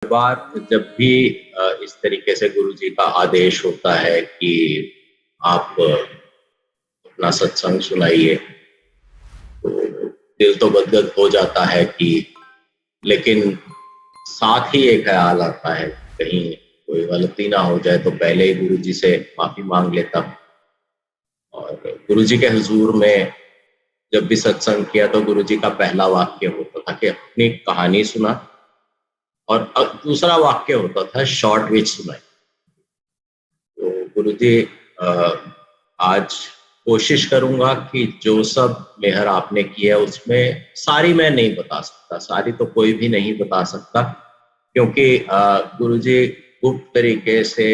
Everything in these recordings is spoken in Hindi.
बार जब भी इस तरीके से गुरुजी का आदेश होता है कि आप अपना सत्संग सुनाइए, तो दिल तो गदगद हो जाता है कि, लेकिन साथ ही एक ख्याल आता है कहीं कोई गलती ना हो जाए तो पहले ही गुरुजी से माफी मांग लेता। और गुरुजी के हुजूर में जब भी सत्संग किया तो गुरुजी का पहला वाक्य होता था कि अपनी कहानी सुना, और दूसरा वाक्य होता था शॉर्ट विच सुनाई। तो गुरुजी आज कोशिश करूंगा कि जो सब मेहर आपने किया उसमें सारी मैं नहीं बता सकता, सारी तो कोई भी नहीं बता सकता, क्योंकि गुरुजी गुप्त तरीके से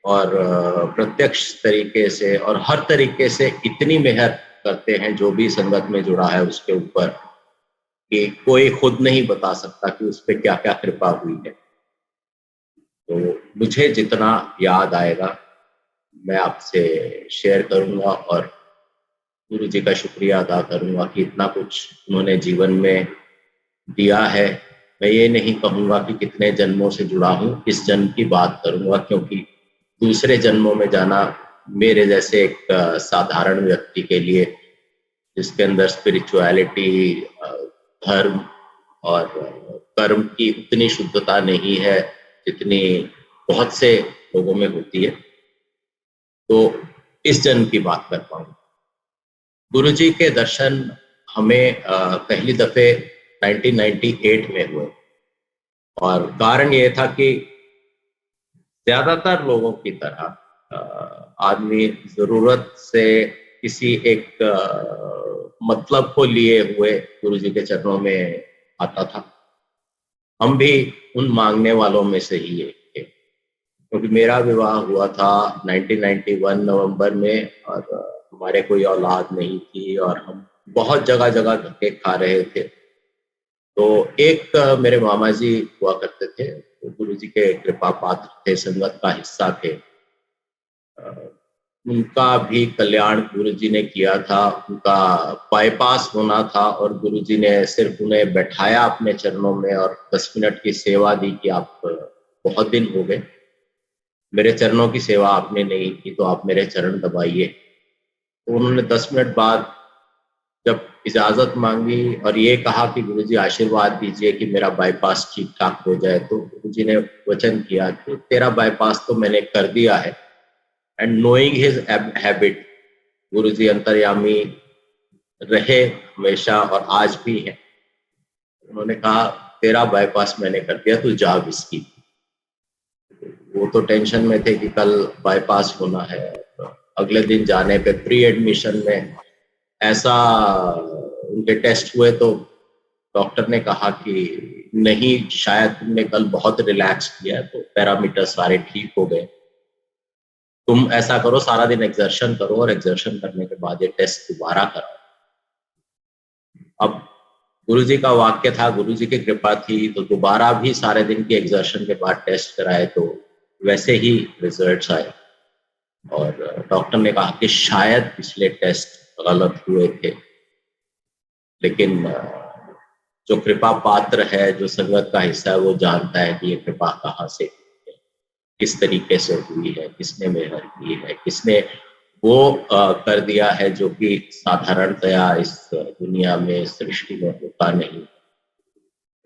और प्रत्यक्ष तरीके से और हर तरीके से इतनी मेहर करते हैं जो भी संगत में जुड़ा है उसके ऊपर, कि कोई खुद नहीं बता सकता कि उस पर क्या क्या कृपा हुई है। तो मुझे जितना याद आएगा मैं आपसे शेयर करूंगा और गुरुजी का शुक्रिया अदा करूंगा कि इतना कुछ उन्होंने जीवन में दिया है। मैं ये नहीं कहूँगा कि कितने जन्मों से जुड़ा हूँ, इस जन्म की बात करूँगा, क्योंकि दूसरे जन्मों में जाना मेरे जैसे एक साधारण व्यक्ति के लिए, जिसके अंदर स्पिरिचुअलिटी, धर्म और कर्म की उतनी शुद्धता नहीं है जितनी बहुत से लोगों में होती है, तो इस जन्म की बात कर पाऊँ। गुरुजी के दर्शन हमें पहली दफे 1998 में हुए, और कारण ये था कि ज्यादातर लोगों की तरह आदमी जरूरत से किसी एक मतलब को लिए हुए गुरुजी के चरणों में आता था। हम भी उन मांगने वालों में से ही एक थे, क्योंकि मेरा विवाह हुआ था 1991 नवंबर में, और हमारे कोई औलाद नहीं थी और हम बहुत जगह जगह धक्के खा रहे थे। तो एक मेरे मामा जी हुआ करते थे, तो गुरुजी के कृपा पात्र थे, संगत का हिस्सा थे। उनका भी कल्याण गुरुजी ने किया था, उनका बाईपास होना था और गुरुजी ने सिर्फ उन्हें बैठाया अपने चरणों में और 10 मिनट की सेवा दी कि आप, बहुत दिन हो गए मेरे चरणों की सेवा आपने नहीं की, तो आप मेरे चरण दबाइए। तो उन्होंने 10 मिनट बाद जब इजाजत मांगी और ये कहा कि गुरुजी आशीर्वाद दीजिए कि मेरा बाईपास ठीक ठाक हो जाए, तो गुरुजी ने वचन किया कि तेरा बाईपास तो मैंने कर दिया है। एंड नोइंग हिज हैबिट, गुरुजी अंतर्यामी रहे हमेशा और आज भी है। उन्होंने कहा तेरा बाईपास मैंने कर दिया, तू जा इसकी। वो तो टेंशन में थे कि कल बाईपास होना है। तो अगले दिन जाने पे प्री एडमिशन में ऐसा उनके टेस्ट हुए तो डॉक्टर ने कहा कि नहीं, शायद तुमने कल बहुत रिलैक्स किया है, तो पैरामीटर सारे ठीक हो गए, तुम ऐसा करो सारा दिन एक्सर्शन करो और एक्सर्शन करने के बाद ये टेस्ट दोबारा कराओ। अब गुरुजी का वाक्य था, गुरुजी की कृपा थी, तो दोबारा भी सारे दिन की एक्सर्शन के बाद टेस्ट कराए तो वैसे ही रिजल्ट्स आए, और डॉक्टर ने कहा कि शायद पिछले टेस्ट गलत हुए थे, लेकिन जो कृपा पात्र है, जो संगत का हिस्सा है, वो जानता है कि ये कृपा कहाँ से हुई है, किस तरीके से हुई है, किसने मेहर की है, किसने वो कर दिया है जो कि साधारणतया इस दुनिया में, सृष्टि में होता नहीं।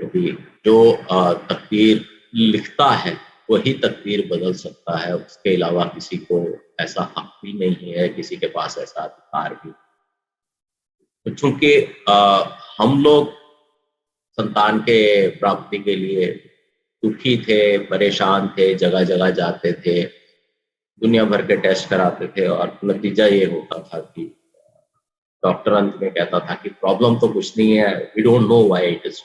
क्योंकि जो तकदीर लिखता है वही तकदीर बदल सकता है, उसके अलावा किसी को ऐसा हक भी नहीं है, किसी के पास ऐसा अधिकार भी। तो चूंकि हम लोग संतान के प्राप्ति के लिए दुखी थे, परेशान थे, जगह जगह जाते थे, दुनिया भर के टेस्ट कराते थे, और नतीजा ये होता था कि डॉक्टर अंत में कहता था कि प्रॉब्लम तो कुछ नहीं है, we don't know why it is.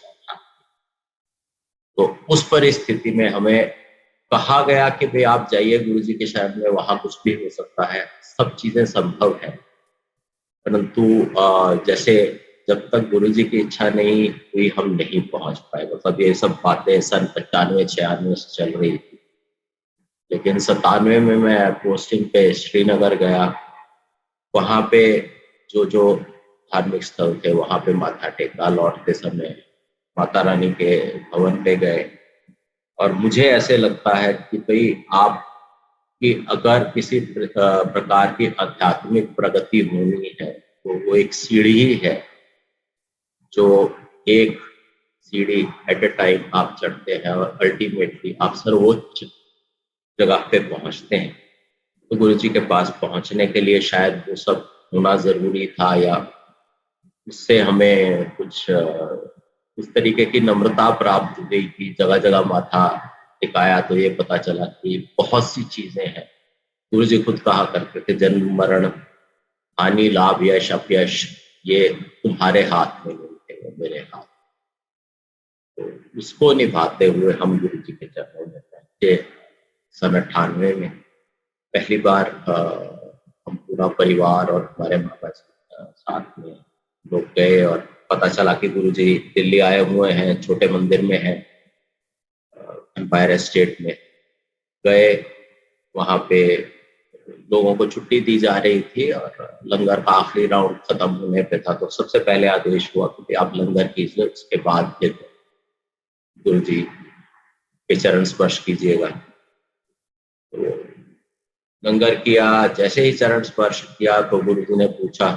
तो उस परिस्थिति में हमें कहा गया कि भाई आप जाइए गुरुजी के शरण में, वहां कुछ भी हो सकता है, सब चीजें संभव है। परंतु जैसे जब तक गुरुजी की इच्छा नहीं हुई हम नहीं पहुंच पाए। मतलब ये सब बातें सन 95-96 से चल रही थी, लेकिन 97 में मैं पोस्टिंग पे श्रीनगर गया। वहां पे जो धार्मिक स्थल थे वहां पे माथा टेका, लौटते समय माता रानी के भवन पे गए, और मुझे ऐसे लगता है कि भाई आप कि अगर किसी प्रकार की आध्यात्मिक प्रगति होनी है तो वो एक सीढ़ी ही है, जो एक सीढ़ी एट ए टाइम आप चढ़ते हैं और अल्टीमेटली आप सर्वोच्च जगह पे पहुंचते हैं। तो गुरु जी के पास पहुंचने के लिए शायद वो सब होना जरूरी था, या उससे हमें कुछ उस तरीके की नम्रता प्राप्त हुई कि जगह जगह माथा टिकाया तो ये पता चला कि बहुत सी चीजें हैं। गुरु जी खुद कहा करते थे, जन्म मरण हानि लाभ यश अपयश ये तुम्हारे हाथ में नहीं थे, वो मेरे हाथ। तो उसको निभाते हुए हम गुरु जी के चरणों में पहुंचे। सन 98 में पहली बार हम पूरा परिवार और हमारे माँ बाप साथ में लोग गए और पता चला कि गुरु जी दिल्ली आए हुए हैं, छोटे मंदिर में हैं, एम्पायर एस्टेट में गए। वहां पे लोगों को छुट्टी दी जा रही थी और लंगर का आखिरी राउंड खत्म होने पे था, तो सबसे पहले आदेश हुआ कि आप लंगर कीजिए, उसके बाद फिर गुरु जी के चरण स्पर्श कीजिएगा। तो लंगर किया, जैसे ही चरण स्पर्श किया तो गुरु जी ने पूछा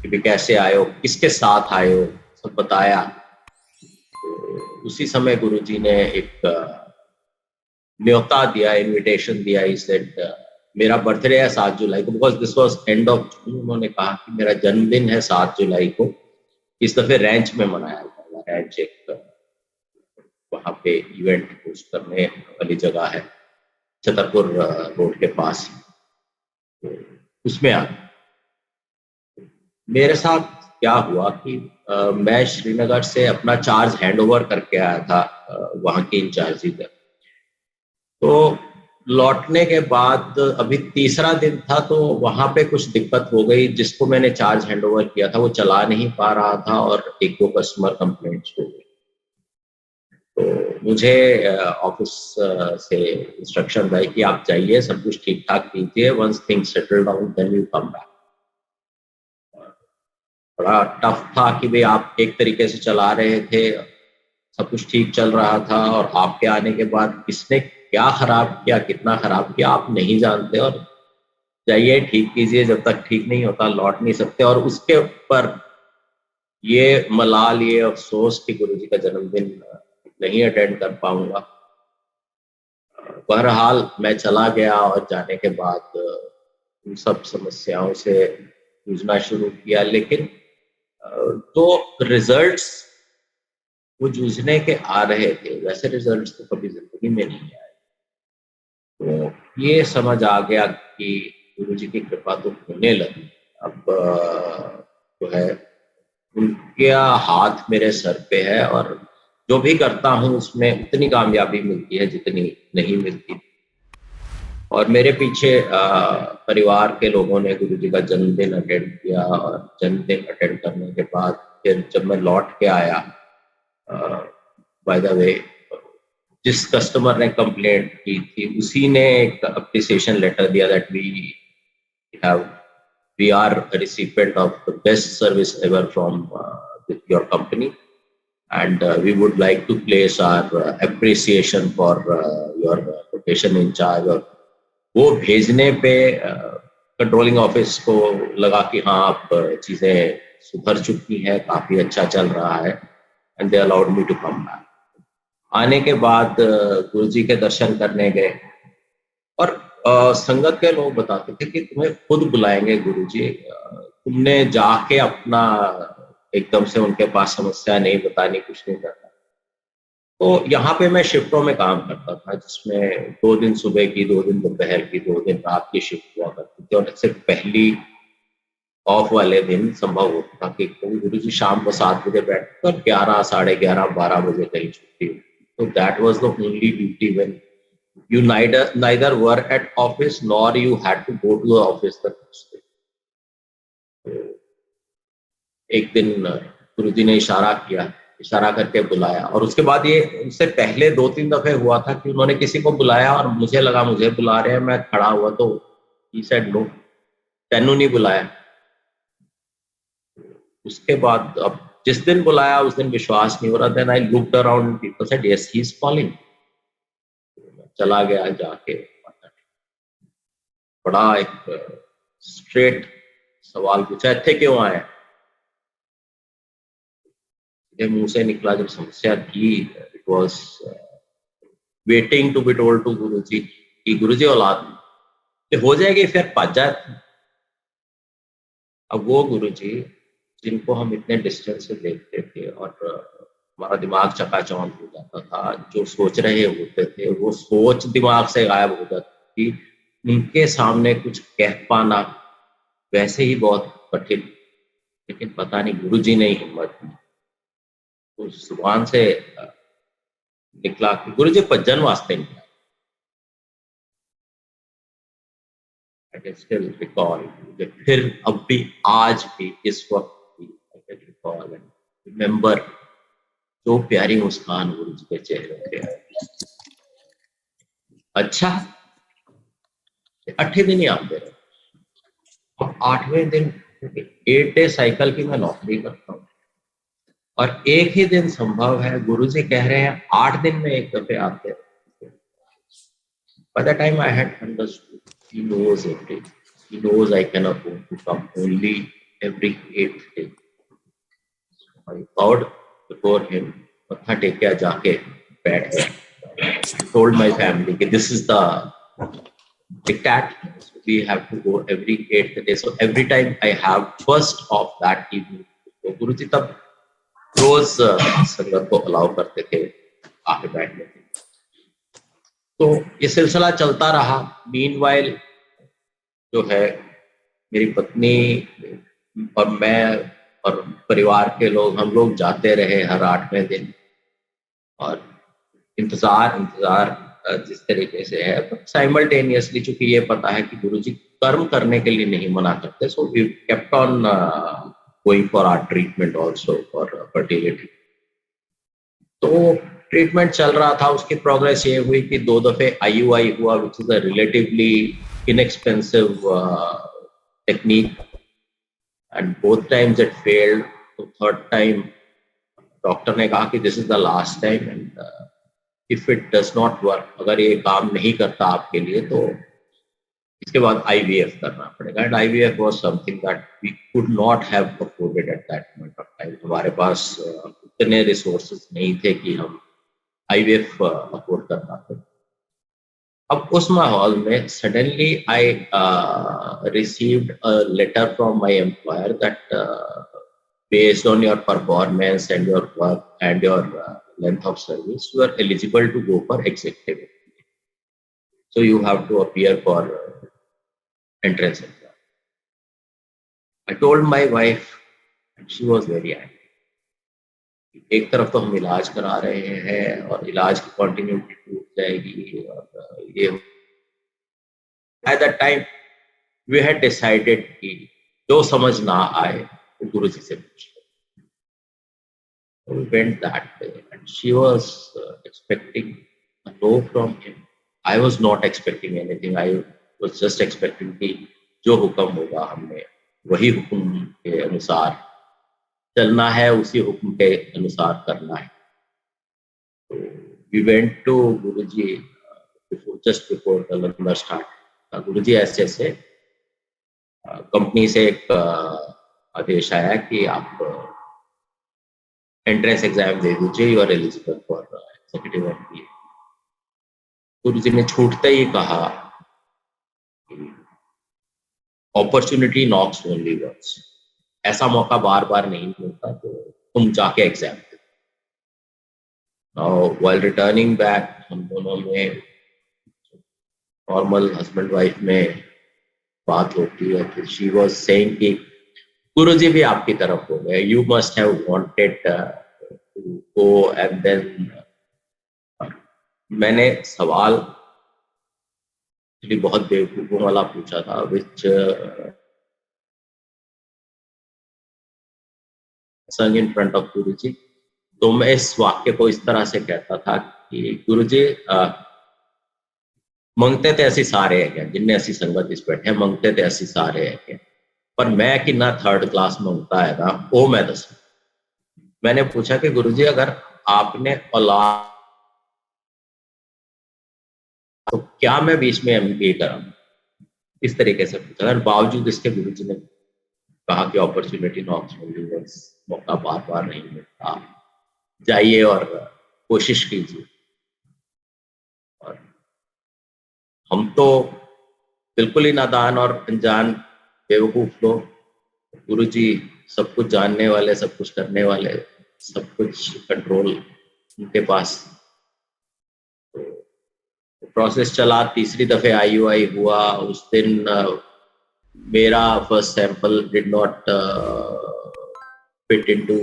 कि भी कैसे आए हो, किसके साथ आए हो, सब बताया। तो उसी समय गुरु जी ने एक न्योता दिया, इनविटेशन दिया। ही सेड मेरा बर्थडे है 7 जुलाई को, because this was end of June. उन्होंने कहा कि मेरा जन्मदिन है 7 जुलाई को, इस दफे रैंच में मनाया जाएगा। रैंच एक वहां पे इवेंट होस्ट करने वाली जगह है, छतरपुर रोड के पास, उसमें आ मेरे साथ क्या हुआ कि मैं श्रीनगर से अपना चार्ज हैंडओवर करके आया था वहां की इंचार्जी तक। तो लौटने के बाद अभी तीसरा दिन था, तो वहां पे कुछ दिक्कत हो गई। जिसको मैंने चार्ज हैंडओवर किया था वो चला नहीं पा रहा था और एक दो कस्टमर कंप्लेंट्स हो गई। तो मुझे ऑफिस से इंस्ट्रक्शन था कि आप जाइए, सब कुछ ठीक ठाक कीजिए, once things settle down then you come back. बड़ा टफ था कि भाई आप एक तरीके से चला रहे थे, सब कुछ ठीक चल रहा था, और आपके आने के बाद किसने क्या खराब किया, कितना खराब किया आप नहीं जानते, और जाइए ठीक कीजिए, जब तक ठीक नहीं होता लौट नहीं सकते। और उसके ऊपर ये मलाल, ये अफसोस कि गुरुजी का जन्मदिन नहीं अटेंड कर पाऊंगा। बहरहाल मैं चला गया और जाने के बाद उन सब समस्याओं से जूझना शुरू किया, लेकिन तो रिजल्ट्स वो जूझने के आ रहे थे, वैसे रिजल्ट्स तो कभी जिंदगी में नहीं आए। तो ये समझ आ गया कि गुरुजी की कृपा तो होने लगी। अब जो है उनके हाथ मेरे सर पे है, और जो भी करता हूँ उसमें उतनी कामयाबी मिलती है जितनी नहीं मिलती। और मेरे पीछे परिवार के लोगों ने गुरुजी का जन्मदिन अटेंड किया, और जन्मदिन अटेंड करने के बाद फिर जब मैं लौट के आया, बाय द वे जिस कस्टमर ने कंप्लेंट की थी उसी ने एक अप्रिसिएशन लेटर दिया that we are recipient of the best service ever from your company, and we would like to place our appreciation for your location in charge। और वो भेजने पे कंट्रोलिंग ऑफिस को लगा कि हाँ आप चीज़ें सुधर चुकी हैं, काफ़ी अच्छा चल रहा है, and they allowed me to come back. आने के बाद गुरुजी के दर्शन करने गए, और संगत के लोग बताते थे कि तुम्हें खुद बुलाएंगे गुरुजी, तुमने जाके अपना एकदम से उनके पास समस्या नहीं बतानी, कुछ नहीं करना। तो यहाँ पे मैं शिफ्टों में काम करता था, जिसमें 2 दिन सुबह की, 2 दिन दोपहर की, 2 दिन रात की शिफ्ट हुआ करती थी। और सिर्फ पहली ऑफ वाले दिन संभव होता था कि गुरुजी शाम को 7 बजे बैठते और 11, 11:30, 12 बजे कहीं छुट्टी होती। तो that was the only duty when you neither were at office nor you had to go to the office the next day। एक दिन गुरुजी ने इशारा किया, इशारा करके बुलाया, और उसके बाद ये उससे पहले 2-3 दफे हुआ था कि उन्होंने किसी को बुलाया और मुझे लगा मुझे बुला रहे हैं, मैं खड़ा हुआ तो he said no, तेनू नहीं बुलाया। उसके बाद अब जिस दिन बुलाया उस दिन विश्वास नहीं हो रहा। Then I looked around, people said yes he is calling। चला गया जाके। बड़ा एक स्ट्रेट सवाल पूछा, थे क्यों आए? मेरे मुंह से निकला जब समस्या थी, it was waiting to be told to Guruji कि गुरुजी औलाद हो जाएगी फिर भज जाए। अब वो गुरुजी जिनको हम इतने डिस्टेंस से देखते थे और हमारा दिमाग चकाचौंध हो जाता था, जो सोच रहे होते थे वो सोच दिमाग से गायब हो जाती थी, उनके सामने कुछ कह पाना वैसे ही बहुत कठिन। लेकिन पता नहीं गुरुजी ने हिम्मत दी, उस जुबान से निकला कि गुरुजी भजन वास्ते नहीं। I can still recall, फिर अब भी आज भी इस वक्त भी I can recall and remember जो प्यारी मुस्कान गुरुजी के चेहरे पे है। अच्छा, 8 दिन ही आते रहे, और 8वें दिन 8 डे साइकिल की मैं नौकरी करता हूँ, और एक ही दिन संभव है गुरुजी कह रहे हैं 8 दिन में एक दफे आते रहे। By the time I had understood, he knows everything. He knows I can afford to come only every 8th day. So I bowed before him, मत्था टेकिया जाके बैठ गया। I told my family that this is the diktat. So we have to go every 8th day. So every time I have first of that evening, तो गुरुजी तब रोज संगत को अलाउ करते थे आके बैठने के। तो ये सिलसिला चलता रहा। मीनवाइल जो है मेरी पत्नी और मैं और परिवार के लोग, हम लोग जाते रहे हर 8वें दिन, और इंतजार जिस तरीके से है, बट साइमल्टेनियसली चूंकि ये पता है कि गुरुजी कर्म करने के लिए नहीं मना करते, so we kept on going for our treatment also for fertility. तो ट्रीटमेंट चल रहा था, उसकी प्रोग्रेस ये हुई कि 2 दफे IUI हुआ, which is a relatively inexpensive technique, and both times it failed. तो थर्ड टाइम डॉक्टर ने कहा कि this is the last time, and if it does not work, अगर ये काम नहीं करता आपके लिए, तो इसके बाद IVF करना पड़ेगा। And IVF was something that we could not have afforded at that moment of time. हमारे पास उतने रिसोर्सेज नहीं थे कि हम IVF अफोर्ड कर पाते। अब उस माहौल में suddenly I received a letter from my employer that based on your performance and your work and your length of service, you are eligible to go for executive. So you have to appear for entrance exam. I told my wife, and she was very angry. एक तरफ तो हम इलाज करा रहे हैं और इलाज की कंटिन्यूटी टूट जाएगी, और ये at that time we had decided कि जो समझ ना आए वो गुरुजी से पूछ। We went that way, and she was expecting a no from him. I was not expecting anything. I was just expecting कि जो हुक्म होगा हमने वही हुक्म के अनुसार चलना है, उसी हुक्म के अनुसार करना है। तो we went to Guruji just before the lecture start. गुरुजी ऐसे ऐसे कंपनी से एक आदेश आया कि आप एंट्रेंस एग्जाम दे दीजिए, you are eligible for executive MBA। Guruji ने छूटते ही कहा अपॉर्चुनिटी नॉक्स ओनली वंस, ऐसा मौका बार बार नहीं मिलता, तो तुम जाके एग्जाम दो। नाउ व्हाइल रिटर्निंग बैक, हम दोनों में नॉर्मल हस्बैंड वाइफ में बात होती है, तो शी वाज सेइंग कि गुरुजी भी आपकी तरफ हो गए, you must have wanted to go. And then मैंने सवाल बहुत बेवकूफों वाला पूछा था, विच संग इन फ्रंट ऑफ गुरुजी। तो मैं इस वाक्य को इस तरह से कहता था कि गुरुजी मंगते थे ऐसी सारे है क्या, जिनने ऐसी संगत इस बैठे मंगते थे ऐसी सारे है क्या, पर मैं कि ना 3rd क्लास मंगता है ना, वो मैं दस। मैंने पूछा कि गुरुजी अगर आपने औलाद तो क्या मैं बीच में MBA करा, इस तरीके से पूछा। और बावजूद इसके गुरुजी ने कहा कि अपॉर्चुनिटी नॉक्स ऑन डोर्स, मौका बार बार नहीं मिलता, जाइए और कोशिश कीजिए। और हम तो बिल्कुल ही नादान और अनजान बेवकूफ लोग, गुरुजी सब कुछ जानने वाले, सब कुछ करने वाले, सब कुछ कंट्रोल उनके पास। तो प्रोसेस चला, तीसरी दफे IUI हुआ। उस दिन मेरा first sample did not fit into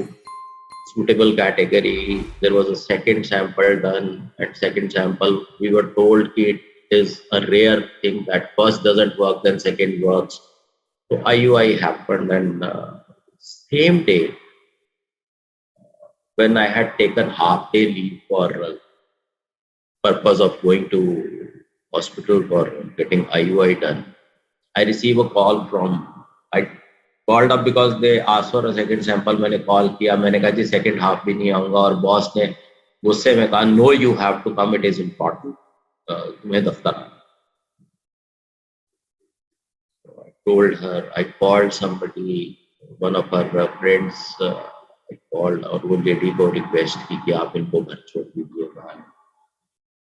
suitable category. There was a second sample done. At second sample, we were told it is a rare thing that first doesn't work, then second works. So IUI happened, and same day, when I had taken half-day leave for purpose of going to hospital for getting IUI done, I received a call from, I called up because they asked for a second sample. मैंने कॉल किया, मैंने कहा जी सेकेंड हाफ भी नहीं आऊंगा, और बॉस ने गुस्से में कहा no you have to come, it is important, तुम्हें दफ्तर आना। I told her, I called somebody, one of her friends, I called, और वो लेडी को रिक्वेस्ट की कि आप इनको घर छोड़ दीजिएगा,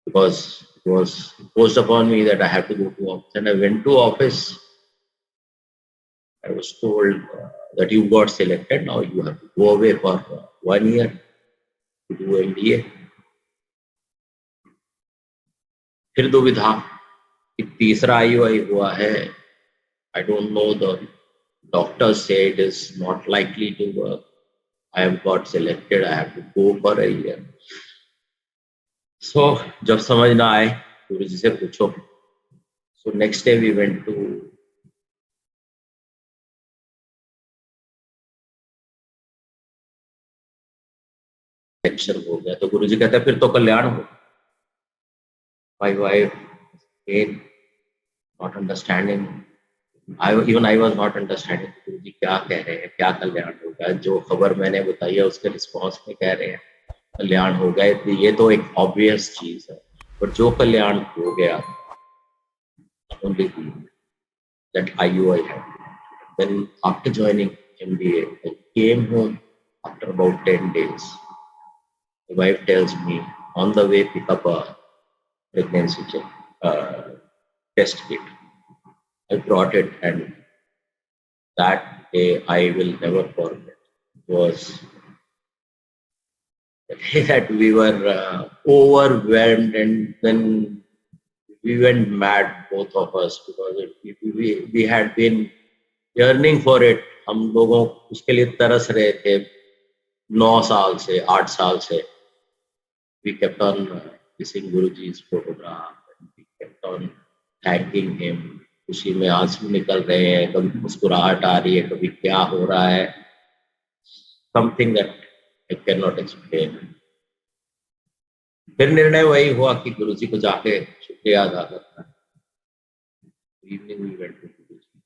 because it was imposed upon me that I have to go to office. And I went to office. I was told that you got selected, now you have to go away for 1 year to do MBA. फिर दुविधा कि तीसरा IUI हुआ है, I don't know, the doctors say it is not likely to work. I have got selected, I have to go for a year. So जब समझ ना आए गुरुजी से पूछो। So next day we went to lecture हो गया, तो गुरुजी कहते हैं फिर तो कल्याण हो। My wife again not understanding, even I was not understanding गुरुजी क्या कह रहे हैं, क्या कल्याण होगा। जो खबर मैंने बताई है उसके रिस्पॉन्स में कह रहे हैं कल्याण हो गया, ये तो एक ऑब्वियस चीज है, पर जो कल्याण हो गया only that IUI had. Then after joining MBA, I came home after about 10 days. My wife tells me, on the way, pick up a pregnancy check, test kit. I brought it, and that day I will never forget. It was the day that we were overwhelmed, and then we went mad, both of us, because we had been yearning for it. हम लोगों उसके लिए तरस रहे थे 9 साल से, 8 साल से. We kept on kissing Guruji's photograph, and we kept on thanking him. खुशी में आंसू निकल रहे हैं, कभी मुस्कुराहट आ रही है, कभी क्या हो रहा है, something that I cannot explain. फिर निर्णय वही हुआ कि गुरुजी को जाके शुक्रिया अदा करना है. Evening we went to Guruji,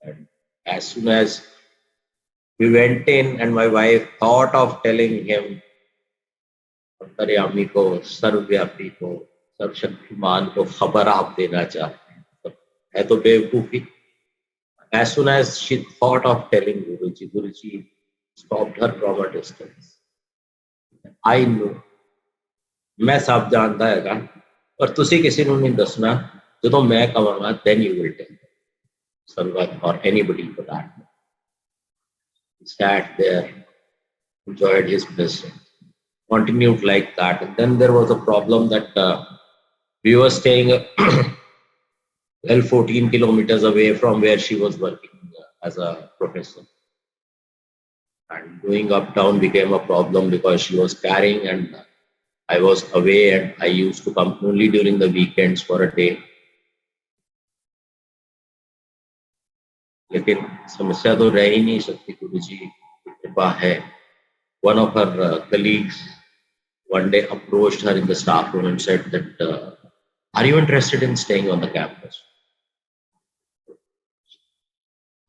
and as soon as we went in, and my wife thought of telling him, अंतर्यामी को, सर्वव्यापी को, सर्वशक्तिमान को खबर आप देना चाहते हैं, है तो बेवकूफी. As soon as she thought of telling Guruji, Guruji stopped her from a distance. I knew, मैं सब जानता है का, पर तुसी किसी ਨੂੰ नहीं दसना, जो मैं कहांगा then you will tell Sangat or anybody for that. He sat there, enjoyed his blessing, continued like that. And then there was a problem that we were staying 14 kilometers away from where she was working as a professor. And going up down became a problem because she was carrying and I was away, and I used to come only during the weekends for a day. लेकिन समस्या तो रह ही नहीं सकती, गुरुजी की कृपा है. One of her colleagues one day approached her in the staff room and said that, are you interested in staying on the campus?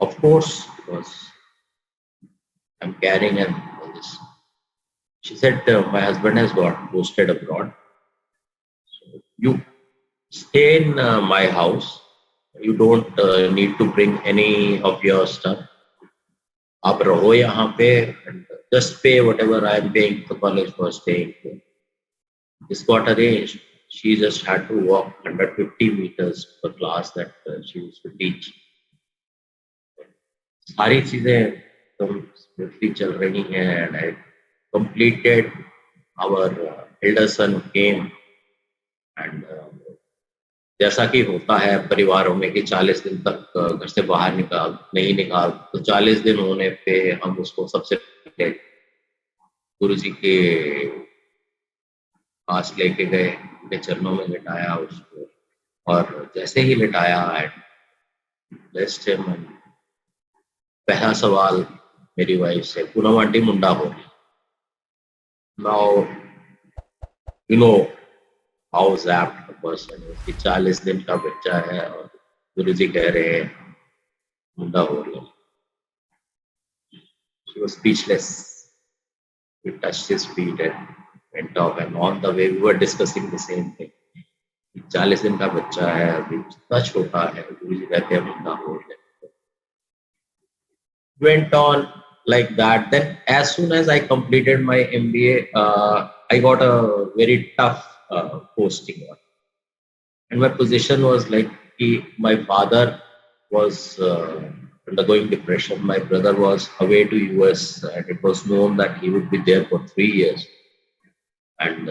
Of course, because I'm carrying and all this. She said, my husband has got posted abroad. So you stay in my house. You don't need to bring any of your stuff. आप रहो यहाँ पे and just pay whatever I am paying the college for staying here. This got arranged. She just had to walk 150 meters to the class that she used to teach. सारी चीजें एकदम स्मूथली चल रही हैं and I completed. Our elder son came and जैसा कि होता है परिवारों में कि 40 दिन तक घर से बाहर नहीं निकाल, तो 40 दिन होने पे हम उसको सबसे पहले गुरुजी के पास लेके गए, उनके चरणों में लिटाया उसको, और जैसे ही लिटाया ब्लेस्ड हिम। पहला सवाल मेरी वाइफ से, पूनम आंटी मुंडा हो रही, now you know how zapped the person है कि 40 दिन का बच्चा है और गुरुजी कह रहे हैं मुंडा हो रही है। She was speechless. We touched his feet and went off, and on the way we were discussing the same thing. 40 दिन का बच्चा है, अभी इतना छोटा है, गुरुजी कहते हैं मुंडा हो रही है। Went on like that. Then as soon as I completed my MBA, I got a very tough posting on. And my position was like, my father was undergoing depression. My brother was away to US, and it was known that he would be there for 3 years. And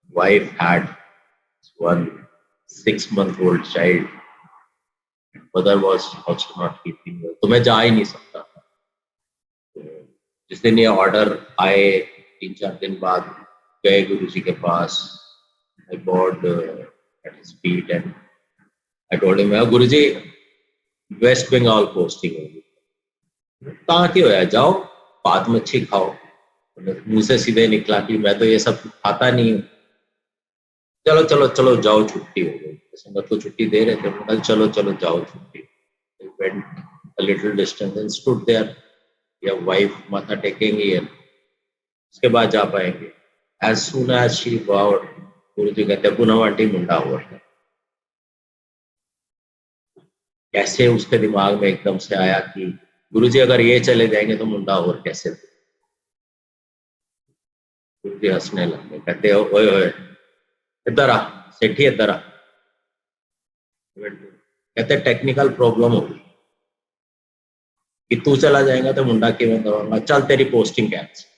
wife had one 6-month-old child. Mother was also not keeping her. तो मैं जा ही नहीं सकता था। तो जिस दिन ये ऑर्डर आए 3-4 दिन बाद गए गुरुजी के पास। I bowed at his feet and I told him, Guruji West Bengal posting होगी। कहाँ की होया, जाओ बाद में अच्छी खाओ। मुंह से सीधे निकला कि मैं तो ये सब खाता नहीं हूँ। चलो चलो चलो जाओ, छुट्टी हो गई। संगत को छुट्टी दे रहे थे, कल चलो चलो जाओ छुट्टी। went a little distance and stood there. या वाइफ माथा टेकेंगी है, उसके बाद जा पाएंगे। As soon as she bowed, गुरुजी कहते हैं पूनम आंटी मुंडा हो रहा है। कैसे उसके दिमाग में एकदम से आया कि गुरुजी अगर ये चले जाएंगे तो मुंडा और कैसे। गुरुजी हंसने लगे, कहते ओए ओए इधर आ, सेठी इधर आ। कहते टेक्निकल प्रॉब्लम होगी कि तू चला जाएगा तो मुंडा क्यों दबाऊंगा, चल तेरी posting cancel.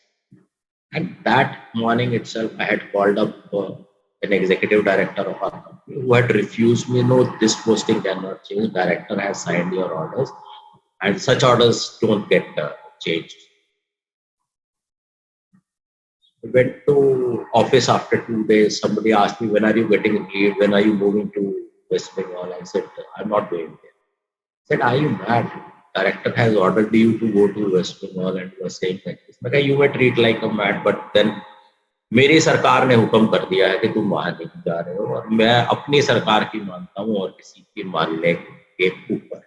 And that morning itself, I had called up an executive director of our company who had refused me. No, this posting cannot change. Director has signed your orders, and such orders don't get changed. I went to office after 2 days. Somebody asked me, when are you getting leave? When are you moving to West Bengal? I said, I'm not going there. I said, are you mad? Director has ordered you to go to West Bengal and you are saying like this. मैं कहा, you may treat like a mad, but then मेरी सरकार ने हुक्म कर दिया है कि तुम वहां नहीं जा रहे हो, और मैं अपनी सरकार की मानता हूँ और किसी की मानने के ऊपर।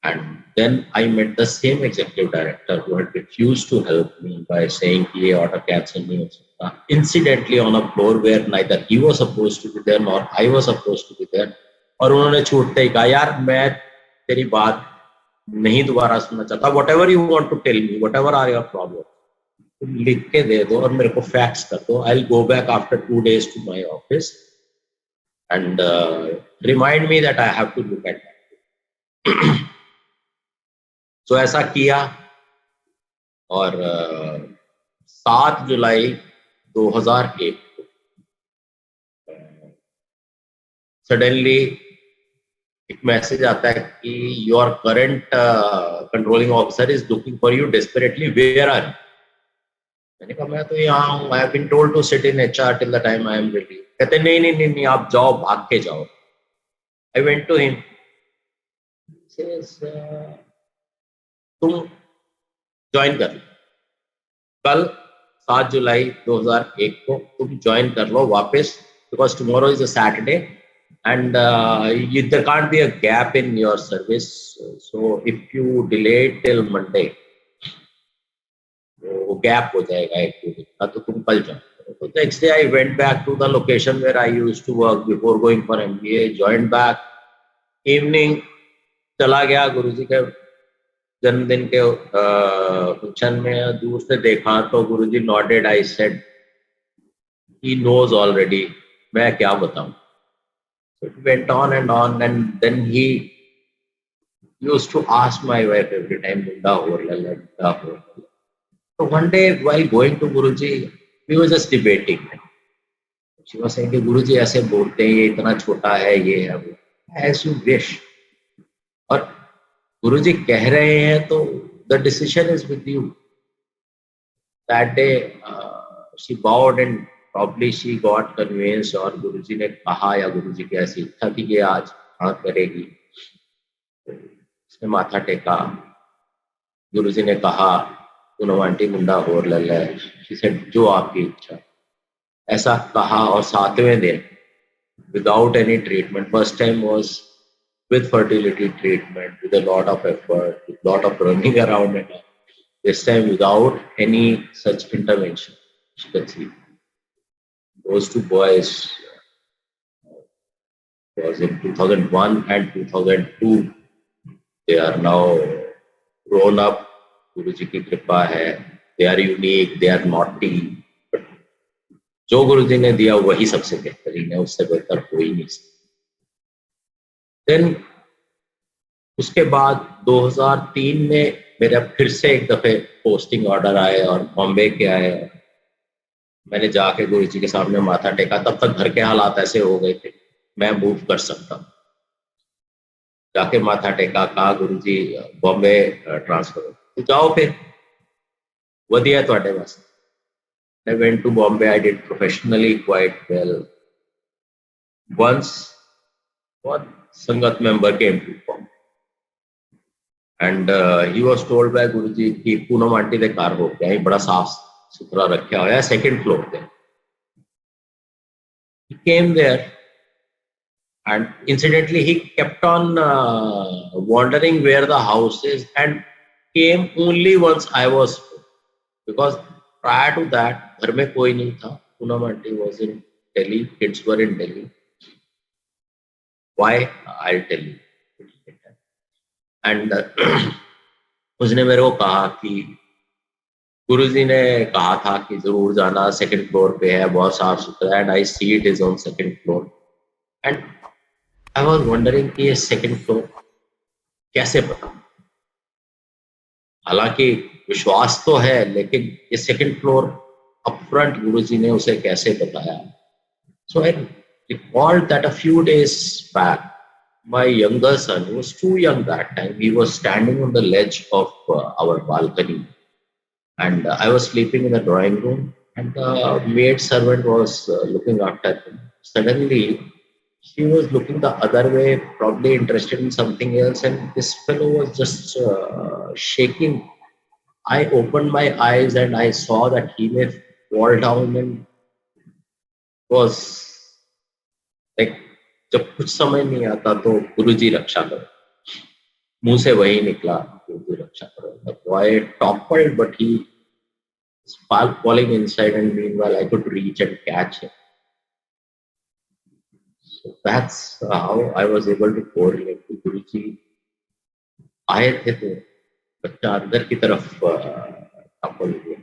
And then I met the same executive director who had refused to help me by saying कि ये order cancel नहीं हो सकता. Incidentally, on a floor where neither he was supposed to be there nor I was supposed to be there, और उन्होंने छूटते ही कहा, यार मैं तेरी बात नहीं दोबारा सुनना चाहता। Whatever you want to tell me, whatever are your problems, तुम लिख के दे दो और मेरे को फैक्स कर दो। I'll go back after 2 days to my office and remind me that I have to look at that. तो ऐसा किया, और 7 जुलाई 2001 को सडनली एक मैसेज आता है कि your current controlling officer is looking for you desperately, where are you. मैंने कहा मैं तो यहाँ हूँ, I have been told to sit in HR till the time I am ready. कहते नहीं नहीं नहीं नहीं, आप जाओ, भाग के जाओ। आई वेंट टू हिम, तुम ज्वाइन कर लो, कल 7 जुलाई 2001 को तुम ज्वाइन कर लो वापस, because tomorrow is a Saturday and there can't be a gap in your service, so if you delay till Monday वो गैप हो जाएगा 1-2 दिन का, तो तुम कल जाओ। So next day I went back to the location where I used to work before going for MBA, joined back. Evening चला गया गुरुजी के जन्मदिन के फंक्शन में, दूर से देखा तो गुरुजी nodded. I said he knows already, मैं क्या बताऊं. So it went on, and then he used to ask my wife every time, "Bunda ho lalla, bunda ho lalla." So one day while going to Guruji, we were just debating. She was saying कि गुरुजी ऐसे बोलते हैं, ये इतना छोटा है, ये है वो. As you wish. और गुरुजी कह रहे हैं तो the decision is with you. That day she bowed and probably she got convinced, और गुरुजी ने कहा या गुरुजी की ऐसी इच्छा थी कि आज हाँ करेगी. उसने माथा टेका. गुरुजी ने कहा पूनम आंटी मुंडा होर लल्ला है. She said जो आपकी इच्छा. ऐसा कहा और 7वें दिन without any treatment. First time was with fertility treatment, with a lot of effort, with lot of running around and all. This time without any such intervention, she conceived. Those two boys was in 2001 and 2002. They are now grown up. Guruji की कृपा है. They are unique. They are naughty. But जो गुरुजी ने दिया वही सबसे बेहतरीन है. उससे बेहतर कोई नहीं. Then उसके बाद 2003 में मेरा फिर से एक दफे पोस्टिंग ऑर्डर आए और बॉम्बे के आए. मैंने जाके गुरुजी के सामने माथा टेका. तब तक घर के हालात ऐसे हो गए थे मैं मूव कर सकता हूँ. जाके माथा टेका, कहा गुरुजी बॉम्बे ट्रांसफर तो जाओ फिर वधिया ਤੁਹਾਡੇ ਵਾਸਤੇ. I went to Bombay. I did professionally quite well. Once one Sangat member came to Bombay and he was told by Guruji कि पूनम आंटी दे घर हो गया, बड़ा साफ सुथरा रखा होया second floor पे. He came there and incidentally he kept on wondering where the house is and came only once I was home, because prior to that घर में कोई नहीं था. Poonam aunty was in Delhi, kids were in Delhi. Why? I'll tell you. And उसने मेरे को कहा कि गुरुजी ने कहा था कि जरूर जाना, सेकंड फ्लोर पे है, बहुत साफ सुथरा है. And I see it is on second floor. And I was wondering कि ये सेकंड फ्लोर कैसे पता. हालांकि विश्वास तो है, लेकिन ये सेकंड फ्लोर अपफ्रंट गुरुजी ने उसे कैसे बताया. सो आई recalled that a few days back my younger son, who was too young that time, he was standing on the ledge of our balcony, and I was sleeping in the drawing room, and the maid servant was looking after him. Suddenly she was looking the other way, probably interested in something else, and this fellow was just shaking. I opened my eyes and I saw that he may fall down, and was like, जब कुछ समझ नहीं आता तो गुरुजी रक्षा करो, मुंह से वही निकला गुरुजी रक्षा करो. The boy toppled, but he was falling inside, and meanwhile I could reach and catch him. So that's how I was able to correlate to Guruji. आए थे तो बच्चा अंदर की तरफ topple हुआ,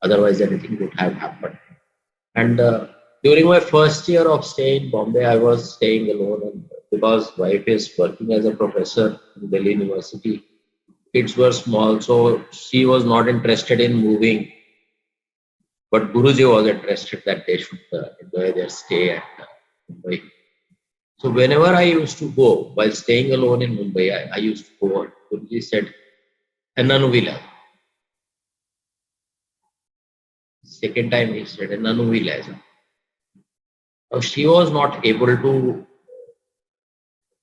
otherwise anything would have happened. And during my first year of stay in Bombay, I was staying alone, and because wife is working as a professor in Delhi University, kids were small, so she was not interested in moving. But Guruji was interested that they should enjoy their stay at Mumbai. So whenever I used to go, while staying alone in Mumbai, I used to go. Guruji said, "Nanu vila." Second time he said, "Nanu vila." Now she was not able to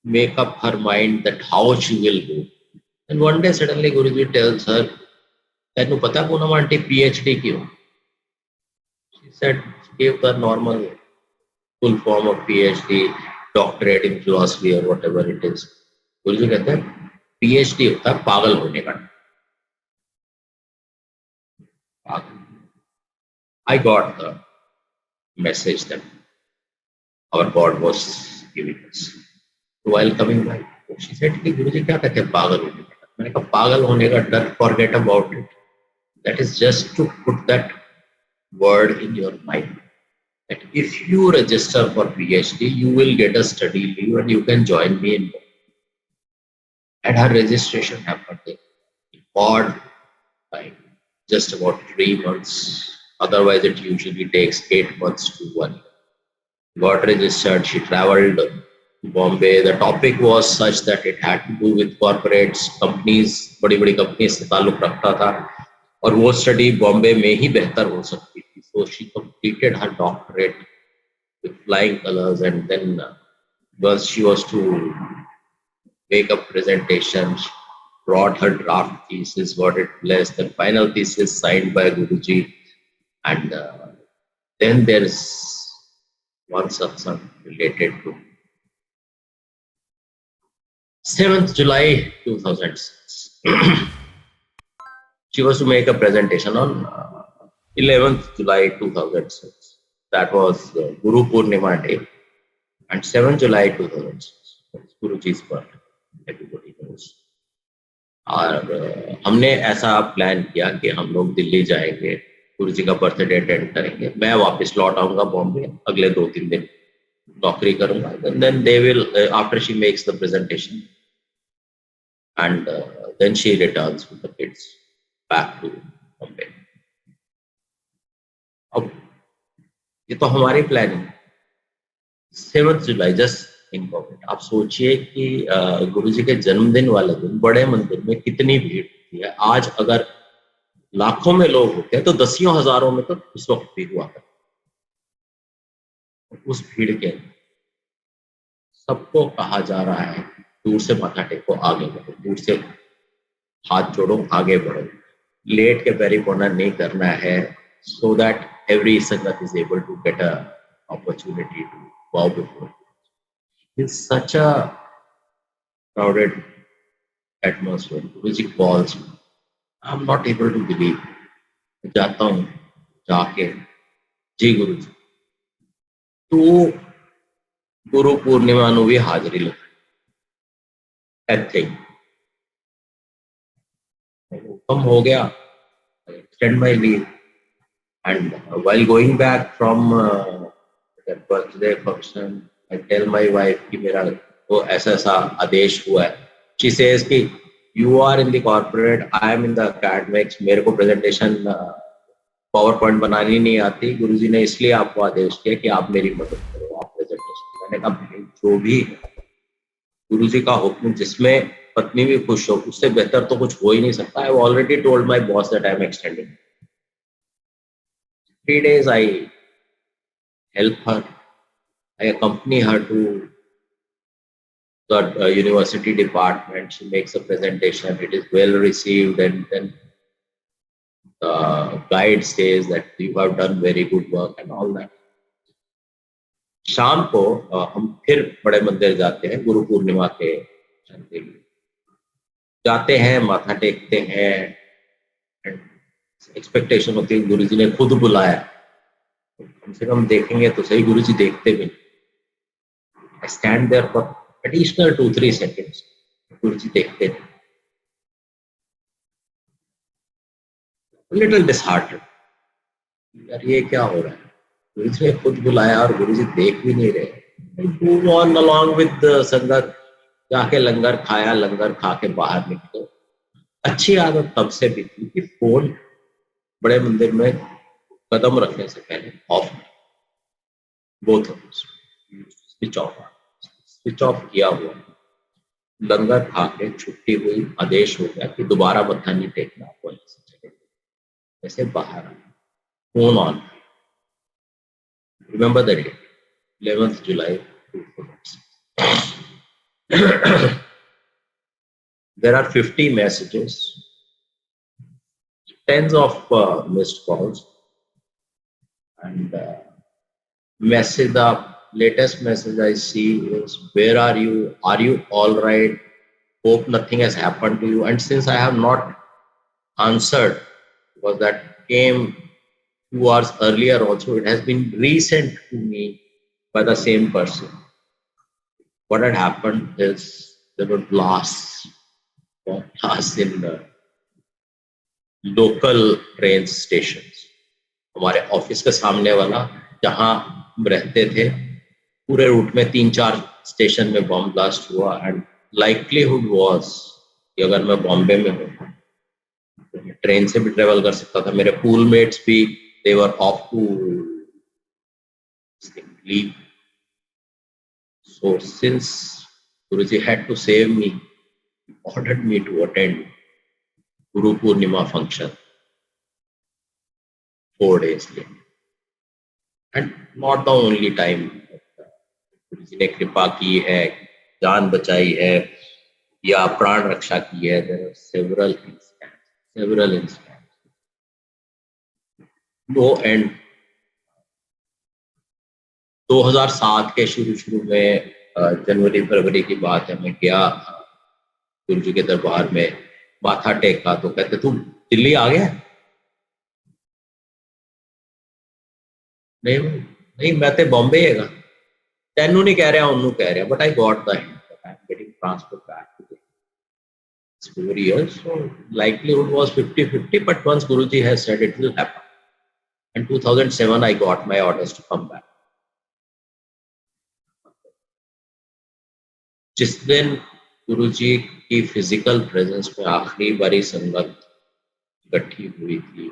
make up her mind that how she will go. And one day suddenly Guruji tells her, "Tenu pata Poonam aunty PhD क्यों?" She said, she gave the normal full form of PhD, doctorate in philosophy or whatever it is. Guruji कहते हैं PhD होता है पागल होने का. I got her. message that our God was giving us. So while coming back, she said, कि गुरुजी क्या कहते हैं पागल होने का? मैंने कहा पागल होने का डर, forget about it. That is just to put that word in your mind. That if you register for PhD, you will get a study leave and you can join me in. And her registration happened in odd time, just about 3 months. Otherwise, it usually takes 8 months to 1 year. Got registered, she traveled to Bombay. The topic was such that it had to do with corporates, companies, बड़ी-बड़ी companies से ताल्लुक रखता था और वो study Bombay में ही बेहतर हो सकती थी. So she completed her doctorate with flying colors, and then once she was to make a presentation, she brought her draft thesis, got it blessed, the final thesis signed by Guruji, and then there is one satsang related to 7th July 2006. She was to make a presentation on 11th July 2006. That was Guru Purnima Day, and 7th July 2006 was Guruji's birthday. Everybody knows. और हमने ऐसा प्लान किया कि हम लोग दिल्ली जाएंगे, गुरुजी का बर्थडे अटेंड करेंगे, मैं वापस लौट आऊंगा बॉम्बे, अगले 2-3 दिन नौकरी करूंगा. Then they will, after she makes the presentation, and then she returns with the kids back to Bombay. अब ये तो हमारी प्लानिंग. 7th जुलाई जस्ट इम्पोर्टेंट. आप सोचिए कि गुरुजी के जन्मदिन वाले दिन बड़े मंदिर में कितनी भीड़ होती है. आज अगर लाखों में लोग होते हैं तो दसियों हजारों में तो उस वक्त भी हुआ करता. उस भीड़ के सबको कहा जा रहा है दूर से माथा टेको, आगे बढ़ो, दूर से हाथ जोड़ो, आगे बढ़ो, लेट के पैरी पड़ना नहीं करना है, so that every sangat is able to get a opportunity to bow before. It's such a crowded atmosphere. Guruji calls me. I'm not able to believe. जाता हूँ, जाके जी गुरुजी तू गुरु पूर्णिमा नु भी हाजिरी लगा. Everything कम हो गया. I extend my leave, and while going back from that birthday function, I tell my wife कि मेरा वो ऐसा आदेश हुआ है. She says कि you are in the corporate, I am in the academics, मेरे को presentation पावर पॉइंट बनानी नहीं आती, गुरुजी ने इसलिए आपको आदेश किया कि आप मेरी मदद करो, आप प्रेजेंटेशन. मैंने कहा जो भी गुरुजी का हुक्म जिसमें पत्नी भी खुश हो, उससे बेहतर तो कुछ हो ही नहीं सकता. I already told my boss that I am extending. 3 days I help her. I accompany her to the university department. She makes a presentation. It is well received, and then the guide says that you have done very good work and all that. शाम को हम फिर बड़े मंदिर जाते हैं गुरु पूर्णिमा के दिन. जाते हैं, माथा टेकते हैं. एक्सपेक्टेशन होती है गुरुजी ने खुद बुलाया, कम से कम देखेंगे तो सही. गुरुजी देखते भी. I stand there for additional 2-3 seconds. गुरुजी देखते हैं. Little disheartened. यार ये क्या हो रहा है? गुरुजी ने खुद बुलाया और गुरुजी देख भी नहीं रहे. Move on along with the संगत. जाके लंगर खाया, लंगर खा के बाहर निकले. अच्छी आदत तब से भी थी कि फोन बड़े मंदिर में कदम रखने से पहले ऑफ, बोथ स्विच ऑफ किया हुआ. लंगर खा के छुट्टी हुई, आदेश हो गया कि दोबारा मत्था नहीं टेकना, आपको ऐसे चले. ऐसे बाहर आए, phone on. Remember the date, 11th July 2006. There are 50 messages, tens of missed calls, and the latest message I see is, where are you? Are you all right? Hope nothing has happened to you. And since I have not answered, because that came 2 hours earlier also, it has been resent to me by the same person. What had happened is there were blasts in the local train stations. हमारे ऑफिस के सामने वाला जहाँ हम रहते थे, पूरे रूट में 3-4 स्टेशन में बॉम्ब ब्लास्ट हुआ. एंड लाइकलीहुड वाज कि अगर मैं बॉम्बे में हूँ ट्रेन से भी ट्रेवल कर सकता था. मेरे पूल मेट्स भी they were off to leave. So since Guruji had to save me, he ordered me to attend Guru Purnima function 4 days later. And not the only time. Guruji ने कृपा की है, जान बचाई है या प्राण रक्षा की है. There are several instances. No end. 2007 के शुरू में जनवरी फरवरी की बात है, मैं गया गुरुजी के दरबार में, माथा टेका तो कहते तू दिल्ली आ गया. नहीं मैं तो बॉम्बे हैगा. तेनू नहीं कह रहा, उन्नू कह रहा, but I got the hint that I'm getting transferred back to It's 4 years, so likelihood was 50-50, but once Guruji has said it will happen. In 2007, I got my orders to come back. जिस दिन गुरुजी की फिजिकल प्रेजेंस में आखिरी बारी संगत इकट्ठी हुई थी,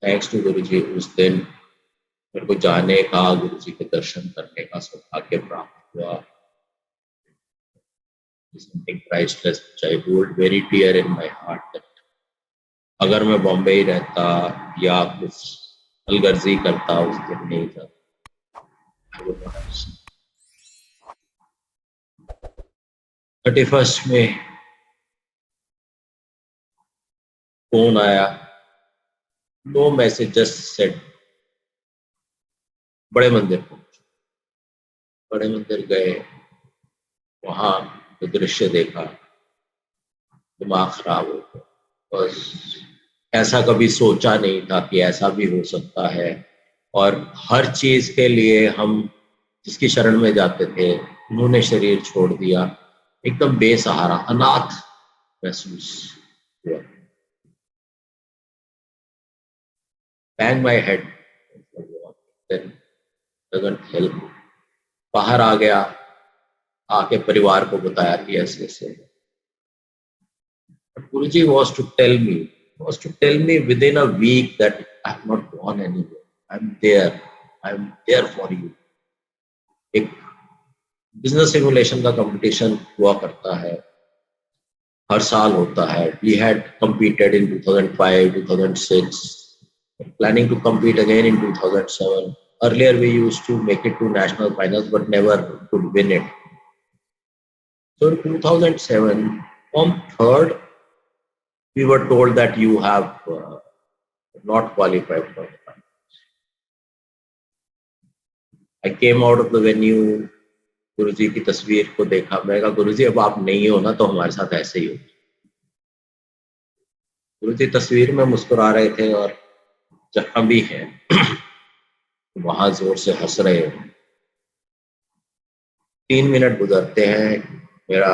थैंक्स टू गुरुजी, उस दिन मेरे को जाने का, गुरुजी के दर्शन करने का सौभाग्य प्राप्त हुआ. Something priceless which I hold very dear in my heart. That अगर मैं बॉम्बे ही रहता या कुछ अलगर्जी करता उस दिन नहीं जाता. I would not have seen. 31st में फोन आया, नो मैसेज, जस्ट सेड बड़े मंदिर पहुंचे. बड़े मंदिर गए, वहां तो दृश्य देखा, दिमाग खराब हो गया. बस ऐसा कभी सोचा नहीं था कि ऐसा भी हो सकता है. और हर चीज के लिए हम जिसकी शरण में जाते थे, उन्होंने शरीर छोड़ दिया. एकदम बेसहारा, अनाथ महसूस हुआ. Bang my head, then doesn't help. बाहर आ गया, आके परिवार को बताया कि ऐसे ऐसे. But Guruji was to tell me within a week that I have not gone anywhere. I'm there for you. एक बिजनेस सिमुलेशन का कंपटीशन हुआ करता है, हर साल होता है. We had competed in 2005, 2006, planning to compete again in 2007. Earlier we used to make it to national finals but never could win it. So in 2007, from third, we were told that you have not qualified for the finals. I came out of the venue, गुरुजी की तस्वीर को देखा, मैं कहा गुरुजी अब आप नहीं हो ना तो हमारे साथ ऐसे ही हो. गुरुजी तस्वीर में मुस्कुरा रहे थे और जहां भी हैं वहां जोर से हंस रहे हैं. 3 मिनट गुजरते हैं, मेरा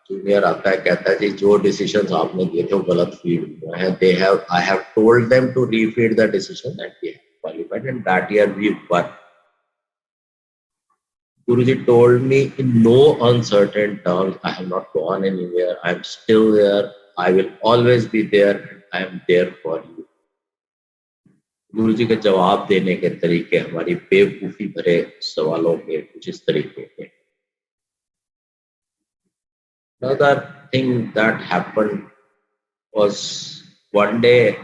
जूनियर आता है, कहता है जी जो डिसीजंस आपने दिए थे वो गलत फीड हुए हैं. I have told them to refeed the decision and they have qualified, and that year we won. Guruji told me in no uncertain terms, I have not gone anywhere. I am still there. I will always be there. I am there for you. गुरुजी के जवाब देने के तरीके हमारी बेवकूफी भरे सवालों के कुछ इस तरीके के. Another thing that happened was one day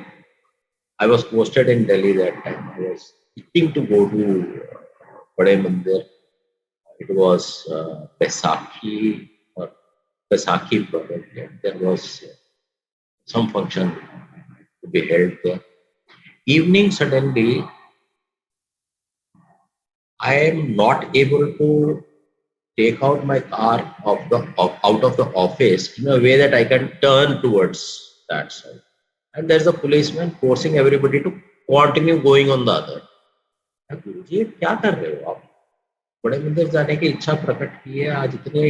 I was posted in Delhi that time. I was itching to go to Bade Mandir. It was Baisakhi or Baisakhi project. There was some function to be held there. Evening, suddenly, I am not able to take out my car out of the office in a way that I can turn towards that side. And there's a policeman forcing everybody to continue going on the other. गुरुजी ये क्या कर रहे हो आप? बड़े मंदिर जाने की इच्छा प्रकट की है आज इतने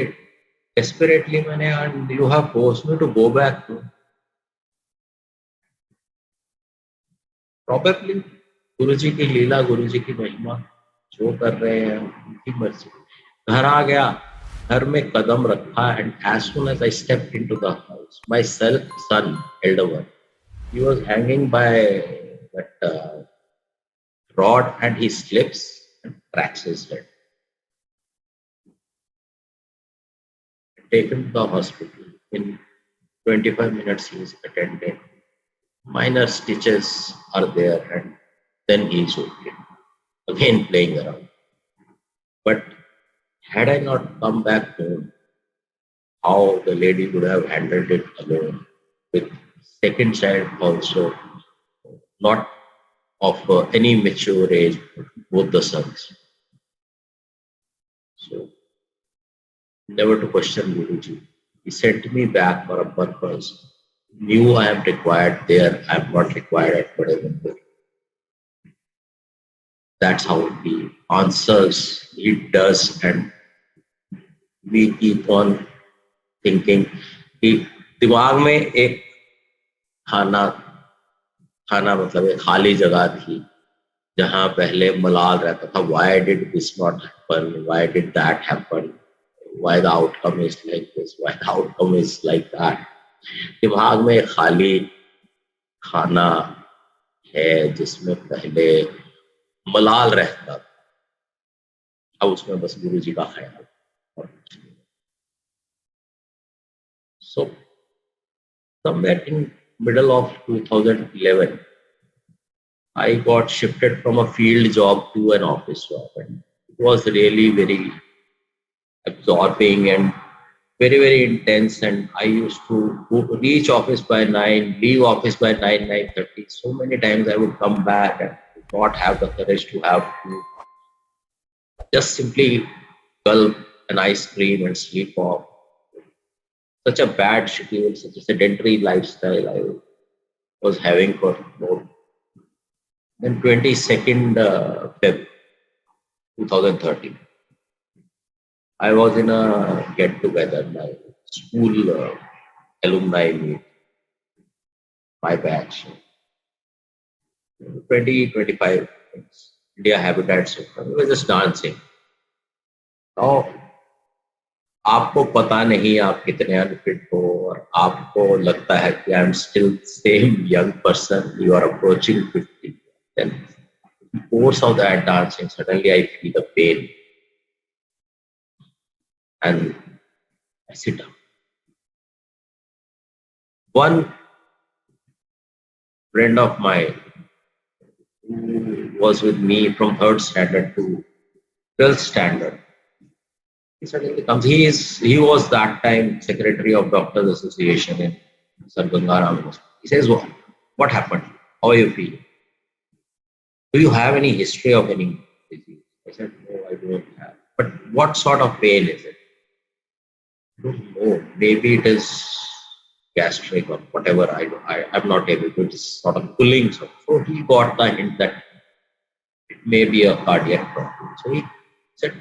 desperately मैंने, and you have forced me to go back to. Probably गुरुजी की लीला, गुरुजी की महिमा, जो कर रहे हैं उनकी मर्जी. घर आ गया, घर में कदम रखा, and as soon as I stepped into the house, my son, elder one, he was hanging by that rod and he slips and cracks his head. Taken to the hospital. In 25 minutes he is attended. Minor stitches are there and then he is okay. Again playing around. But had I not come back home, how the lady would have handled it alone, with second child also, not of any mature age, both the sons. So, never to question Guruji. He sent me back for a purpose. Knew I am required there, I am not required at Badavandur. That's how he answers, he does, and we keep on thinking कि दिमाग में एक खाना मतलब एक खाली जगह थी जहां पहले मलाल रहता था. Why did this not happen? Why did that happen? Why the outcome is like this? Why the outcome is like that? दिमाग में एक खाली खाना है जिसमें पहले मलाल रहता था, अब उसमें बस गुरुजी का ख्याल. So somewhere in middle of 2011, I got shifted from a field job to an office job, and it was really very absorbing and very, very intense. And I used to reach office by 9, leave office by 9:30. So many times I would come back and not have the courage to have food. Just simply gulp an ice cream and sleep off. Such a bad schedule, such a sedentary lifestyle I was having for more. Then 22nd Feb 2013, I was in a get-together, my school alumni meet, my batch, 20-25 India Habitats. We were just dancing. Now, आपको पता नहीं आप कितने अनफिट हो और आपको लगता है कि I am still same young person, you are approaching 50. Then in the course of that dancing, suddenly I feel the pain and I sit down. One friend of mine who was with me from 3rd standard to 12th standard, he suddenly comes. He was that time secretary of Doctors Association in Sir Gangaram Hospital. He says, what happened? How are you feeling? Do you have any history of any disease? I said, no, I don't have. But what sort of pain is it? I don't know. Maybe it is gastric or whatever. I'm not able to. It's sort of pulling. So he got the hint that it may be a cardiac problem. So he said,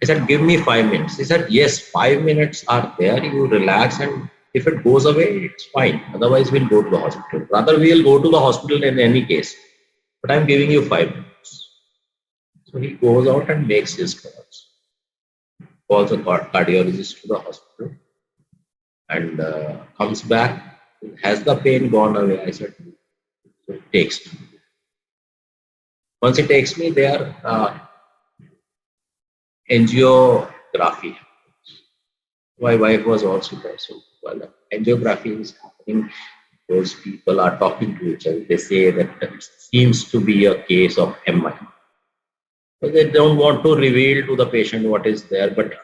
I said, give me 5 minutes. He said, yes, 5 minutes are there. You relax, and if it goes away, it's fine. Otherwise, we'll go to the hospital. Rather, we'll go to the hospital in any case. But I'm giving you 5 minutes. So he goes out and makes his calls. Calls a cardiologist to the hospital and comes back. Has the pain gone away? I said, so it takes me. Once he takes me there, angiography. My wife was also there. So while the angiography is happening, those people are talking to each other. They say that it seems to be a case of MI. So they don't want to reveal to the patient what is there. But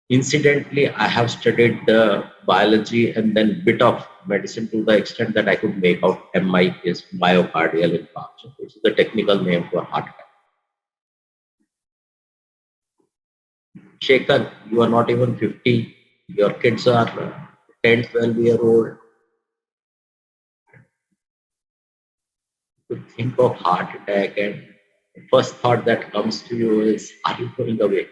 incidentally, I have studied the biology and then bit of medicine to the extent that I could make out MI is myocardial infarction, which is the technical name for heart attack. Shekhar, you are not even 50. Your kids are 10, 12-year-old. to think of heart attack and the first thought that comes to you is, are you going away?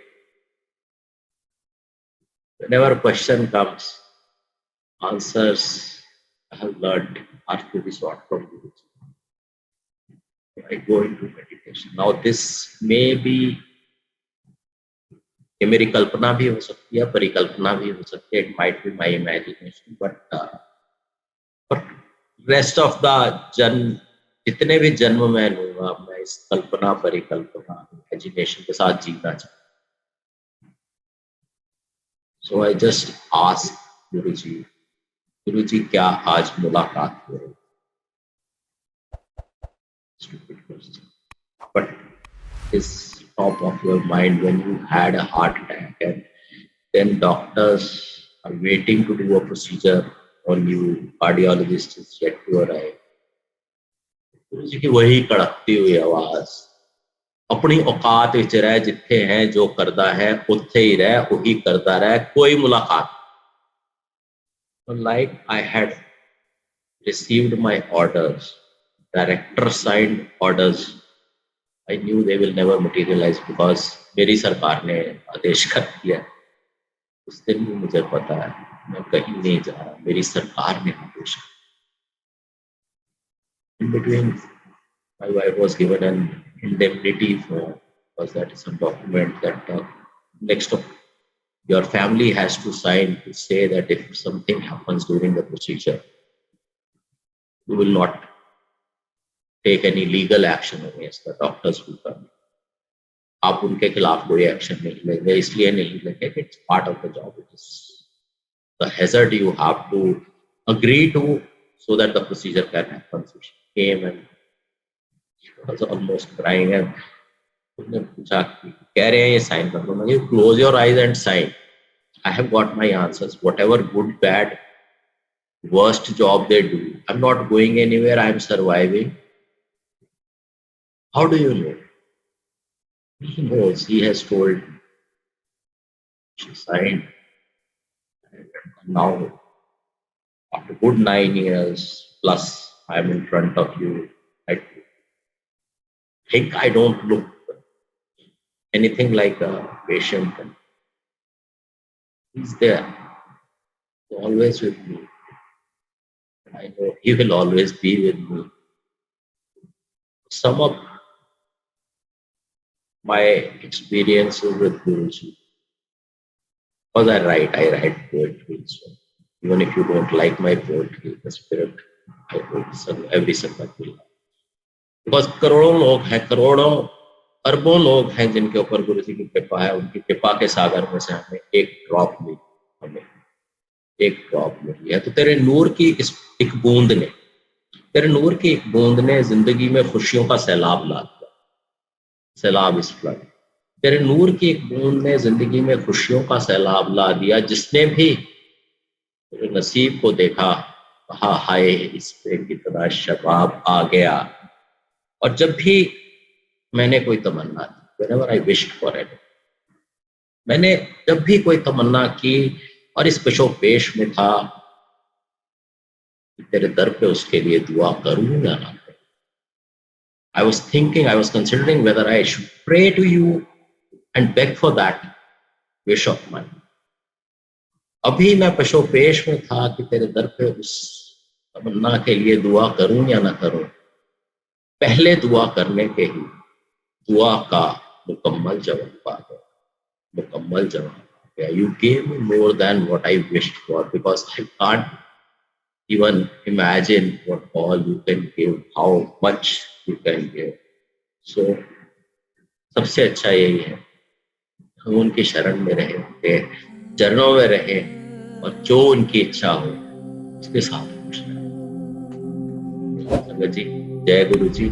Whenever a question comes, answers I have learned are to be sought from Guruji. I go into meditation. Now this may be, ये मेरी कल्पना भी हो सकती है, परिकल्पना भी हो सकती है. It might be my imagination, but rest of the जन्म, जितने भी जन्म मैं लूंगा, मैं इस कल्पना, परिकल्पना, imagination के साथ जीना चाहता. So I just ask Guruji, Guruji क्या आज मुलाकात हो रही? Stupid question. But it's top of your mind when you had a heart attack and then doctors are waiting to do a procedure on you, cardiologist is yet to arrive. Guruji की वही कड़कती हुई आवाज, अपनी औकात विच रह, जिथे है जो करदा है उत्थे ही रह, वही करदा रह, कोई मुलाकात. Like I had received my orders, director signed orders, I knew they will never materialize because मेरी सरकार ने आदेश कर दिया. उस दिन भी मुझे पता है मैं कहीं नहीं जा रहा, मेरी सरकार ने आदेश कर. In between, my wife was given an indemnity form because that is a document that next of your family has to sign to say that if something happens during the procedure, you will not take any legal action against the doctors who come. आप उनके खिलाफ कोई एक्शन नहीं लेंगे, इसलिए नहीं लेंगे कि it's part of the job. It is the hazard you have to agree to so that the procedure can happen. So she came and she was almost crying and उन्होंने पूछा कह रहे हैं ये साइन कर दो. मैं you close your eyes and sign. I have got my answers. Whatever good, bad, worst job they do, I'm not going anywhere. I'm surviving. How do you know? He knows. He has told me. She signed. And now, after good 9 years plus, I'm in front of you. I think I don't look anything like a patient. He's there. He's always with me. I know he will always be with me. Sum up my experiences with Guruji. Because I write poetry. So even if you don't like my poetry, the spirit, I hope every Sangat will love. Because करोड़ों लोग हैं, करोड़ों अरबों लोग हैं जिनके ऊपर गुरुजी की कृपा है. उनकी कृपा के सागर में से हमें एक ड्रॉप मिली है. तो तेरे नूर की इस एक बूंद ने, तेरे नूर की एक बूंद ने जिंदगी में खुशियों का सैलाब ला दिया. सैलाब इस फ्लड. तेरे नूर की एक बूंद ने जिंदगी में खुशियों का सैलाब ला दिया. जिसने भी तेरे नसीब को देखा कहा हाय इस पे कितना शबाब आ गया. और जब भी मैंने कोई तमन्ना की, whenever I wished for it, मैंने जब भी कोई तमन्ना की और इस पेशो पेश में था तेरे दर पे उसके लिए दुआ करूं या ना करूं. I was considering whether I should pray to you and beg for that wish of mine. अभी मैं पेशो पेश में था कि तेरे दर पे उस तमन्ना के लिए दुआ करूं या ना करूं. पहले दुआ करने के ही दुआ का मुकम्मल जवाब आ गया. You gave me more than what I wished for because I can't even imagine what all you can give, how much you can give. So सबसे अच्छा यही है हम उनकी शरण में रहे, उनके चरणों में रहे और जो उनकी इच्छा हो उसके साथ खुश रहे. संगत जी, जय गुरु जी.